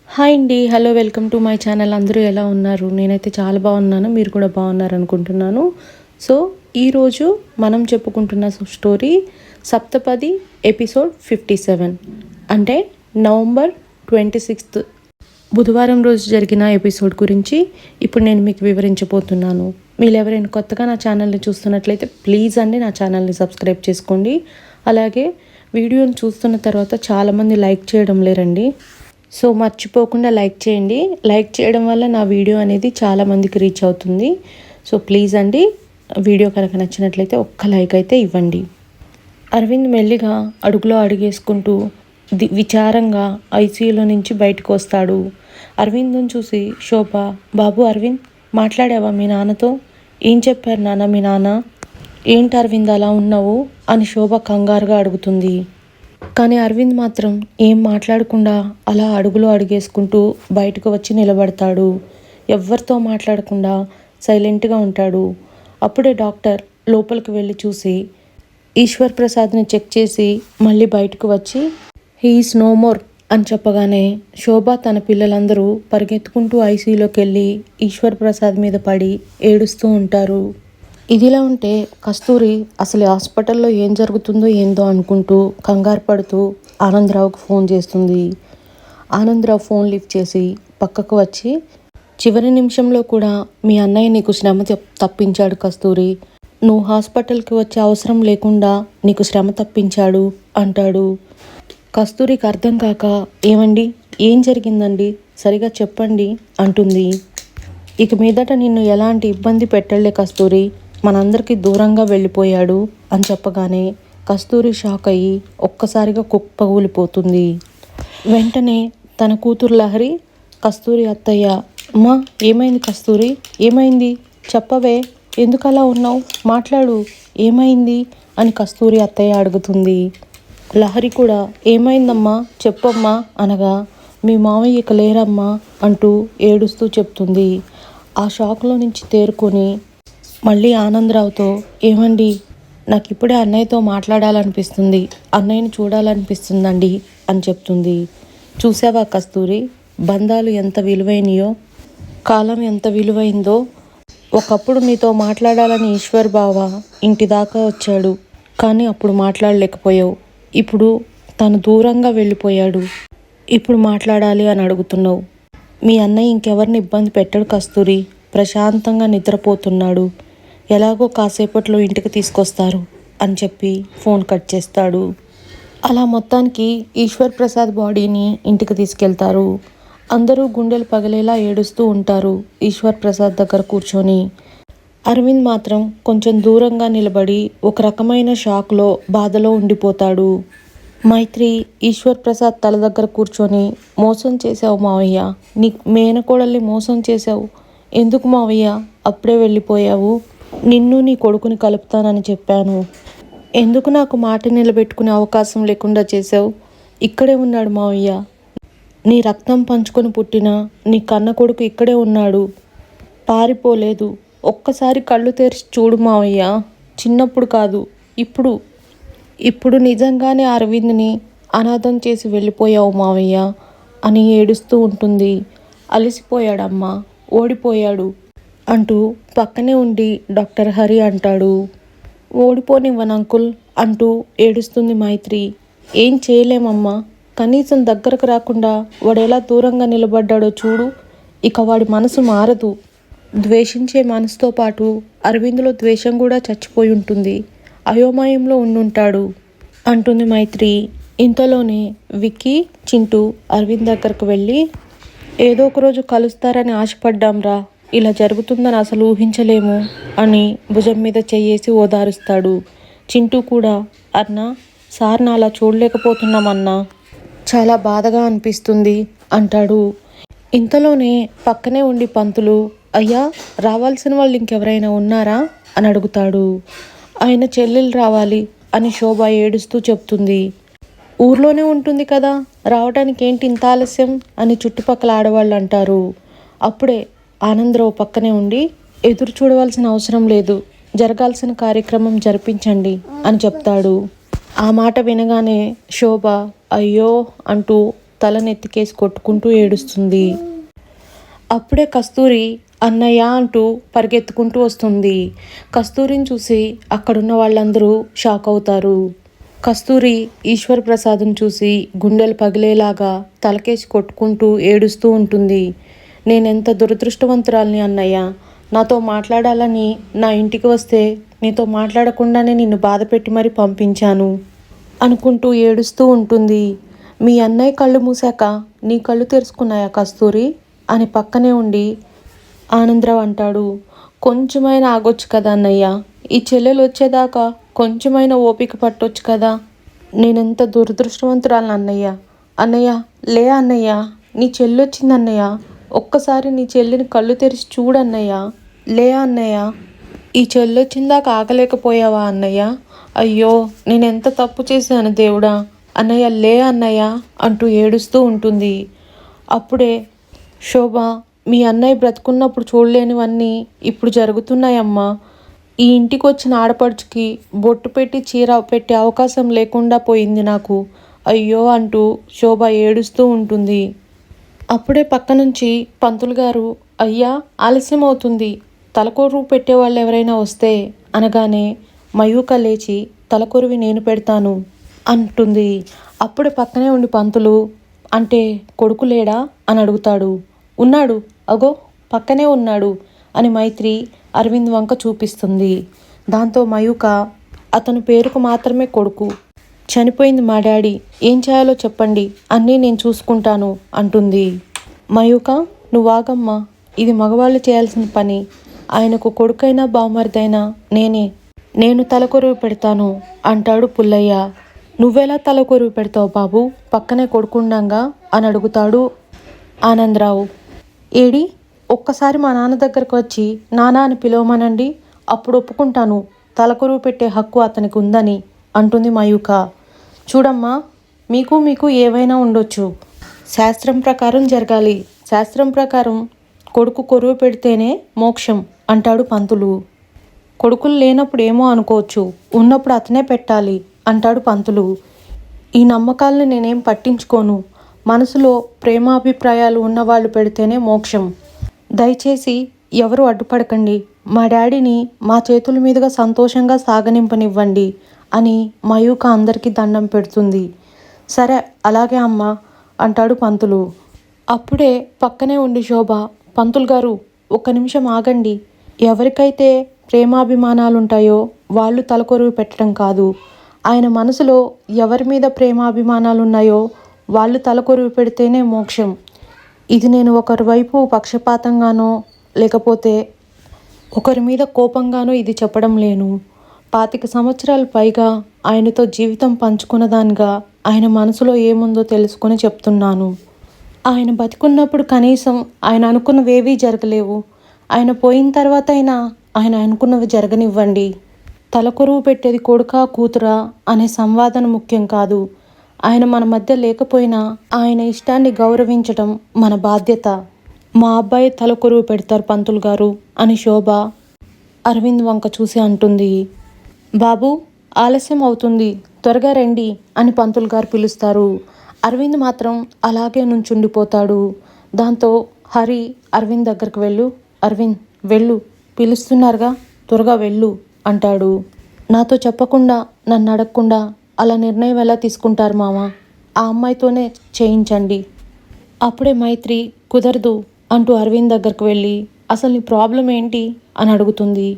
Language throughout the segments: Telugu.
హాయ్ అండి. Hello, welcome to my channel. అందరూ ఎలా ఉన్నారు? నేనైతే చాలా బాగున్నాను. మీరు కూడా బాగున్నారు అనుకుంటున్నాను. సో ఈరోజు మనం చెప్పుకుంటున్న స్టోరీ సప్తపది ఎపిసోడ్ 57, అంటే నవంబర్ 26 బుధవారం రోజు జరిగిన ఎపిసోడ్ గురించి ఇప్పుడు నేను మీకు వివరించబోతున్నాను. మీరు ఎవరైనా కొత్తగా నా ఛానల్ని చూస్తున్నట్లయితే ప్లీజ్ అండి నా ఛానల్ని సబ్స్క్రైబ్ చేసుకోండి. అలాగే వీడియోని చూస్తున్న తర్వాత చాలామంది లైక్ చేయడం లేరండి. సో మర్చిపోకుండా లైక్ చేయండి. లైక్ చేయడం వల్ల నా వీడియో అనేది చాలామందికి రీచ్ అవుతుంది. సో ప్లీజ్ అండి, వీడియో కనుక నచ్చినట్లయితే ఒక్క లైక్ అయితే ఇవ్వండి. అరవింద్ మెల్లిగా అడుగులో అడుగేసుకుంటూ విచారంగా ఐసీయూలో నుంచి బయటకు వస్తాడు. అరవింద్ని చూసి శోభ, బాబు అరవింద్, మాట్లాడావా మీ నాన్నతో? ఏం చెప్పారు నాన్న మీ నాన్న? ఏంటి అరవింద్ అలా ఉన్నావు అని శోభ కంగారుగా అడుగుతుంది. కానీ అరవింద్ మాత్రం ఏం మాట్లాడకుండా అలా అడుగులో అడుగేసుకుంటూ బయటకు వచ్చి నిలబడతాడు. ఎవరితో మాట్లాడకుండా సైలెంట్గా ఉంటాడు. అప్పుడే డాక్టర్ లోపలికి వెళ్ళి చూసి ఈశ్వర్ ప్రసాద్ని చెక్ చేసి మళ్ళీ బయటకు వచ్చి హీఈస్ నో మోర్ అని చెప్పగానే శోభ తన పిల్లలందరూ పరిగెత్తుకుంటూ ఐసీయూలోకి వెళ్ళి ఈశ్వర్ ప్రసాద్ మీద పడి ఏడుస్తూ ఉంటారు. ఇదిలా ఉంటే కస్తూరి అసలు హాస్పిటల్లో ఏం జరుగుతుందో ఏందో అనుకుంటూ కంగారు పడుతూ ఆనందరావుకు ఫోన్ చేస్తుంది. ఆనందరావు ఫోన్ లిఫ్ట్ చేసి పక్కకు వచ్చి, చివరి నిమిషంలో కూడా మీ అన్నయ్య నీకు శ్రమ తప్పించాడు కస్తూరి. నువ్వు హాస్పిటల్కి వచ్చే అవసరం లేకుండా నీకు శ్రమ తప్పించాడు అంటాడు. కస్తూరికి అర్థం కాక, ఏమండి ఏం జరిగిందండి సరిగా చెప్పండి అంటుంది. ఇక మీదట నిన్ను ఎలాంటి ఇబ్బంది పెట్టలే కస్తూరి, మనందరికీ దూరంగా వెళ్ళిపోయాడు అని చెప్పగానే కస్తూరి షాక్ అయ్యి ఒక్కసారిగా కుప్పగూలిపోతుంది. వెంటనే తన కూతురు లహరి, కస్తూరి అత్తయ్య, అమ్మా ఏమైంది కస్తూరి, ఏమైంది చెప్పవే, ఎందుకు అలా ఉన్నావు, మాట్లాడు, ఏమైంది అని కస్తూరి అత్తయ్య అడుగుతుంది. లహరి కూడా ఏమైందమ్మా చెప్పమ్మా అనగా, మీ మామయ్య ఇక లేరమ్మా అంటూ ఏడుస్తూ చెప్తుంది. ఆ షాక్లో నుంచి తేరుకొని మళ్ళీ ఆనందరావుతో, ఏమండి నాకు ఇప్పుడే అన్నయ్యతో మాట్లాడాలనిపిస్తుంది, అన్నయ్యని చూడాలనిపిస్తుందండి అని చెప్తుంది. చూసావా కస్తూరి, బంధాలు ఎంత విలువైనయో, కాలం ఎంత విలువైందో. ఒకప్పుడు నీతో మాట్లాడాలని ఈశ్వర్ బావ ఇంటి దాకా వచ్చాడు, కానీ అప్పుడు మాట్లాడలేకపోయావు. ఇప్పుడు తను దూరంగా వెళ్ళిపోయాడు, ఇప్పుడు మాట్లాడాలి అని అడుగుతున్నావు. మీ అన్నయ్య ఇంకెవరిని ఇబ్బంది పెట్టడు కస్తూరి, ప్రశాంతంగా నిద్రపోతున్నాడు, ఎలాగో కాసేపట్లో ఇంటికి తీసుకొస్తారు అని చెప్పి ఫోన్ కట్ చేస్తాడు. అలా మొత్తానికి ఈశ్వర్ ప్రసాద్ బాడీని ఇంటికి తీసుకెళ్తారు. అందరూ గుండెలు పగిలేలా ఏడుస్తూ ఉంటారు ఈశ్వర్ ప్రసాద్ దగ్గర కూర్చొని. అరవింద్ మాత్రం కొంచెం దూరంగా నిలబడి ఒక రకమైన షాక్లో బాధలో ఉండిపోతాడు. మైత్రి ఈశ్వర్ ప్రసాద్ తల దగ్గర కూర్చొని, మోసం చేశావు మావయ్య, నీ మేనకోడల్ని మోసం చేశావు, ఎందుకు మావయ్య అప్పుడే వెళ్ళిపోయావు, నిన్ను నీ కొడుకుని కలుపుతానని చెప్పాను, ఎందుకు నాకు మాట నిలబెట్టుకునే అవకాశం లేకుండా చేసావు, ఇక్కడే ఉన్నాడు మావయ్య, నీ రక్తం పంచుకొని పుట్టిన నీ కన్న కొడుకు ఇక్కడే ఉన్నాడు, పారిపోలేదు, ఒక్కసారి కళ్ళు తెరిచి చూడు మావయ్య, చిన్నప్పుడు కాదు ఇప్పుడు నిజంగానే అరవింద్ని అనాథం చేసి వెళ్ళిపోయావు మావయ్య అని ఏడుస్తూ ఉంటుంది. అలసిపోయాడమ్మా, ఓడిపోయాడు అంటూ పక్కనే ఉండి డాక్టర్ హరి అంటాడు. ఓడిపోనివ్వను అంకుల్ అంటూ ఏడుస్తుంది మైత్రి. ఏం చేయలేమమ్మా, కనీసం దగ్గరకు రాకుండా వాడు ఎలా దూరంగా నిలబడ్డాడో చూడు, ఇక వాడి మనసు మారదు, ద్వేషించే మనసుతో పాటు అరవింద్లో ద్వేషం కూడా చచ్చిపోయి ఉంటుంది, అయోమయంలో ఉండుంటాడు అంటుంది మైత్రి. ఇంతలోనే విక్కీ, చింటూ అరవింద్ దగ్గరకు వెళ్ళి, ఏదో ఒక రోజు కలుస్తారని ఆశపడ్డాంరా, ఇలా జరుగుతుందని అసలు ఊహించలేము అని భుజం మీద చెయ్యేసి ఓదారుస్తాడు. చింటూ కూడా, అన్నా సార్ని అలా చూడలేకపోతున్నామన్నా, చాలా బాధగా అనిపిస్తుంది అంటాడు. ఇంతలోనే పక్కనే ఉండి పంతులు, అయ్యా రావాల్సిన వాళ్ళు ఇంకెవరైనా ఉన్నారా అని అడుగుతాడు. ఆయన చెల్లెలు రావాలి అని శోభ ఏడుస్తూ చెప్తుంది. ఊర్లోనే ఉంటుంది కదా, రావడానికి ఏంటి ఇంత ఆలస్యం అని చుట్టుపక్కల ఆడవాళ్ళు అంటారు. అప్పుడే ఆనందరావు పక్కనే ఉండి, ఎదురు చూడవలసిన అవసరం లేదు, జరగాల్సిన కార్యక్రమం జరిపించండి అని చెప్తాడు. ఆ మాట వినగానే శోభ అయ్యో అంటూ తలనెత్తికేసి కొట్టుకుంటూ ఏడుస్తుంది. అప్పుడే కస్తూరి అన్నయ్య అంటూ పరిగెత్తుకుంటూ వస్తుంది. కస్తూరిని చూసి అక్కడున్న వాళ్ళందరూ షాక్ అవుతారు. కస్తూరి ఈశ్వర్ ప్రసాద్ని చూసి గుండెలు పగిలేలాగా తలకేసి కొట్టుకుంటూ ఏడుస్తూ ఉంటుంది. నేనెంత దురదృష్టవంతురాల్ని అన్నయ్య, నాతో మాట్లాడాలని నా ఇంటికి వస్తే నీతో మాట్లాడకుండానే నిన్ను బాధపెట్టి మరీ పంపించాను అనుకుంటూ ఏడుస్తూ ఉంటుంది. మీ అన్నయ్య కళ్ళు మూసాక నీ కళ్ళు తెరుచుకున్నాయా కస్తూరి అని పక్కనే ఉండి ఆనందరావు అంటాడు. కొంచెమైనా ఆగొచ్చు కదా అన్నయ్య, ఈ చెల్లెలు వచ్చేదాకా కొంచెమైనా ఓపిక పట్టొచ్చు కదా. నేనెంత దురదృష్టవంతురాలను అన్నయ్య. అన్నయ్య లే అన్నయ్య, నీ చెల్లి వచ్చింది అన్నయ్య, ఒక్కసారి నీ చెల్లిని కళ్ళు తెరిచి చూడన్నయ్య. లే అన్నయ్య, ఈ చెల్లి వచ్చిందాకా ఆగలేకపోయావా అన్నయ్య? అయ్యో నేనెంత తప్పు చేశాను దేవుడా, అన్నయ్య లే అన్నయ్య అంటూ ఏడుస్తూ ఉంటుంది. అప్పుడే శోభ, మీ అన్నయ్య బ్రతుకున్నప్పుడు చూడలేనివన్నీ ఇప్పుడు జరుగుతున్నాయమ్మా. ఈ ఇంటికి వచ్చిన ఆడపడుచుకి బొట్టు పెట్టి చీర పెట్టే అవకాశం లేకుండా పోయింది నాకు, అయ్యో అంటూ శోభ ఏడుస్తూ ఉంటుంది. అప్పుడే పక్క నుంచి పంతులు గారు, అయ్యా ఆలస్యం అవుతుంది, తలకొరువు పెట్టేవాళ్ళు ఎవరైనా వస్తే అనగానే మయూక లేచి తలకొరువి నేను పెడతాను అంటుంది. అప్పుడే పక్కనే ఉండి పంతులు, అంటే కొడుకు లేడా అని అడుగుతాడు. ఉన్నాడు, అగో పక్కనే ఉన్నాడు అని మైత్రి అరవింద్ వంక చూపిస్తుంది. దాంతో మయూక, అతను పేరుకు మాత్రమే కొడుకు, చనిపోయింది మా డాడీ, ఏం చేయాలో చెప్పండి, అన్నీ నేను చూసుకుంటాను అంటుంది. మయూక నువ్వాగమ్మా, ఇది మగవాళ్ళు చేయాల్సిన పని, ఆయనకు కొడుకైనా బావమరిదైనా నేను తలకొరువు పెడతాను అంటాడు పుల్లయ్య. నువ్వెలా తలకొరువు పెడతావు బాబు, పక్కనే కొడుకుండంగా అని అడుగుతాడు ఆనందరావు. ఏడి, ఒక్కసారి మా నాన్న దగ్గరకు వచ్చి నాన్న అని పిలవమనండి, అప్పుడు ఒప్పుకుంటాను తలకొరువు పెట్టే హక్కు అతనికి ఉందని అంటుంది మయూక. చూడమ్మా, మీకు ఏవైనా ఉండొచ్చు, శాస్త్రం ప్రకారం జరగాలి, శాస్త్రం ప్రకారం కొడుకు కొరువు పెడితేనే మోక్షం అంటాడు పంతులు. కొడుకులు లేనప్పుడు ఏమో అనుకోవచ్చు, ఉన్నప్పుడు అతనే పెట్టాలి అంటాడు పంతులు. ఈ నమ్మకాలను నేనేం పట్టించుకోను, మనసులో ప్రేమాభిప్రాయాలు ఉన్నవాళ్ళు పెడితేనే మోక్షం. దయచేసి ఎవరు అడ్డుపడకండి, మా డాడీని మా చేతుల మీదుగా సంతోషంగా సాగనింపనివ్వండి అని మయూక అందరికీ దండం పెడుతుంది. సరే అలాగే అమ్మా అంటాడు పంతులు. అప్పుడే పక్కనే ఉండి శోభ, పంతులు గారు ఒక్క నిమిషం ఆగండి, ఎవరికైతే ప్రేమాభిమానాలుంటాయో వాళ్ళు తలకొరువు పెట్టడం కాదు, ఆయన మనసులో ఎవరి మీద ప్రేమాభిమానాలున్నాయో వాళ్ళు తలకొరువు పెడితేనే మోక్షం. ఇది నేను ఒకరి వైపు పక్షపాతంగానో లేకపోతే ఒకరి మీద కోపంగానో ఇది చెప్పడం లేను. 25 సంవత్సరాలు పైగా ఆయనతో జీవితం పంచుకున్నదానిగా ఆయన మనసులో ఏముందో తెలుసుకొని చెప్తున్నాను. ఆయన బతికున్నప్పుడు కనీసం ఆయన అనుకున్నవేవీ జరగలేవు, ఆయన పోయిన తర్వాత అయినా ఆయన అనుకున్నవి జరగనివ్వండి. తలకొరువు పెట్టేది కొడుకా కూతురా అనే సంవాదన ముఖ్యం కాదు, ఆయన మన మధ్య లేకపోయినా ఆయన ఇష్టాన్ని గౌరవించడం మన బాధ్యత. మా అబ్బాయి తలకొరువు పెడతారు పంతులు గారు అని శోభ అరవింద్ వంక చూసి అంటుంది. బాబు ఆలస్యం అవుతుంది, త్వరగా రండి అని పంతులు గారు పిలుస్తారు. అరవింద్ మాత్రం అలాగే నుంచుండిపోతాడు. దాంతో హరి అరవింద్ దగ్గరికి అరవింద్ వెళ్ళు, పిలుస్తున్నారుగా త్వరగా వెళ్ళు అంటాడు. నాతో చెప్పకుండా నన్ను అడగకుండా అలా నిర్ణయం ఎలా తీసుకుంటారు మామ, ఆ అమ్మాయితోనే చేయించండి. అప్పుడే మైత్రి కుదరదు అంటూ అరవింద్ దగ్గరకు వెళ్ళి అసలు నీ ప్రాబ్లం ఏంటి అని అడుగుతుంది.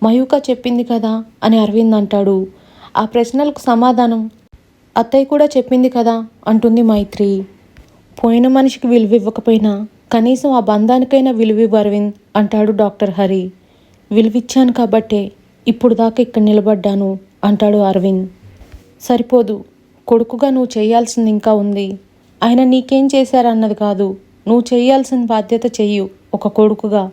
మయూక చెప్పింది కదా అని అరవింద్ అంటాడు. ఆ ప్రశ్నలకు సమాధానం అత్తయ్య కూడా చెప్పింది కదా అంటుంది మైత్రి. పోయిన మనిషికి విలువ ఇవ్వకపోయినా కనీసం ఆ బంధానికైనా విలువివ్వు అరవింద్ అంటాడు డాక్టర్ హరి. విలువిచ్చాను కాబట్టే ఇప్పుడు దాకా ఇక్కడ నిలబడ్డాను అంటాడు అరవింద్. సరిపోదు, కొడుకుగా నువ్వు చేయాల్సింది ఇంకా ఉంది. ఆయన నీకేం చేశారన్నది కాదు, నువ్వు చేయాల్సిన బాధ్యత చెయ్యు ఒక కొడుకుగా.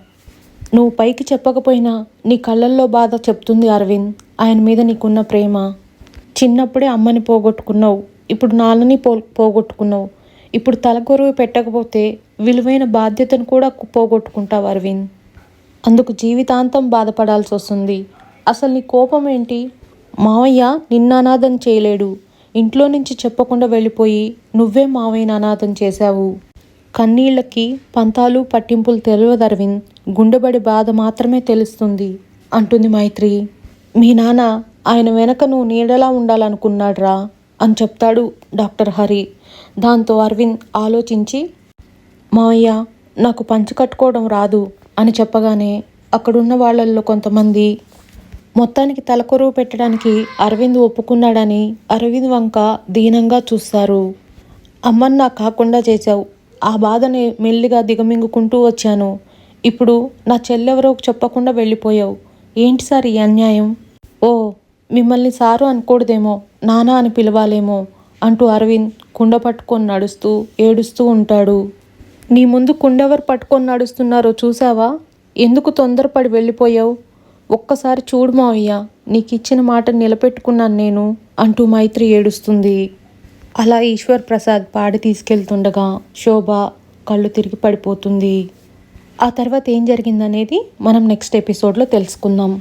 నువ్వు పైకి చెప్పకపోయినా నీ కళ్ళల్లో బాధ చెప్తుంది అరవింద్, ఆయన మీద నీకున్న ప్రేమ. చిన్నప్పుడే అమ్మని పోగొట్టుకున్నావు, ఇప్పుడు నాన్నని పోగొట్టుకున్నావు, ఇప్పుడు తలకొరువు పెట్టకపోతే విలువైన బాధ్యతను కూడా పోగొట్టుకుంటావు అరవింద్. అందుకు జీవితాంతం బాధపడాల్సి వస్తుంది. అసలు నీ కోపం ఏంటి? మావయ్య నిన్న అనాథం చేయలేడు, ఇంట్లో నుంచి చెప్పకుండా వెళ్ళిపోయి నువ్వే మావయ్యని అనాథం చేశావు. కన్నీళ్లకి పంతాలు పట్టింపులు తెలియదు అరవింద్, గుండెబడి బాధ మాత్రమే తెలుస్తుంది అంటుంది మైత్రి. మీ నాన్న ఆయన వెనక నువ్వు నీడలా ఉండాలనుకున్నాడ్రా అని చెప్తాడు డాక్టర్ హరి. దాంతో అరవింద్ ఆలోచించి, మావయ్య నాకు పంచి కట్టుకోవడం రాదు అని చెప్పగానే అక్కడున్న వాళ్ళల్లో కొంతమంది మొత్తానికి తలకొరువు పెట్టడానికి అరవింద్ ఒప్పుకున్నాడని అరవింద్ వంక దీనంగా చూస్తారు. అమ్మని నా కాకుండా చేశావు, ఆ బాధని మెల్లిగా దిగమింగుకుంటూ వచ్చాను. ఇప్పుడు నా చెల్లెవరో చెప్పకుండా వెళ్ళిపోయావు. ఏంటి సార్ ఈ అన్యాయం? ఓ, మిమ్మల్ని సారు అనకూడదేమో, నానా అని పిలవాలేమో అంటూ అరవింద్ కుండ పట్టుకొని నడుస్తూ ఏడుస్తూ ఉంటాడు. నీ ముందు కుండెవరు పట్టుకొని నడుస్తున్నారో చూసావా? ఎందుకు తొందరపడి వెళ్ళిపోయావు? ఒక్కసారి చూడు మావయ్య, నీకు ఇచ్చిన మాట నిలబెట్టుకున్నాను నేను అంటూ మైత్రి ఏడుస్తుంది. అలా ఈశ్వర్ ప్రసాద్ పాడి తీసుకెళ్తుండగా శోభ కళ్ళు తిరిగి పడిపోతుంది. ఆ తర్వాత ఏం జరిగిందనేది మనం నెక్స్ట్ ఎపిసోడ్లో తెలుసుకుందాం.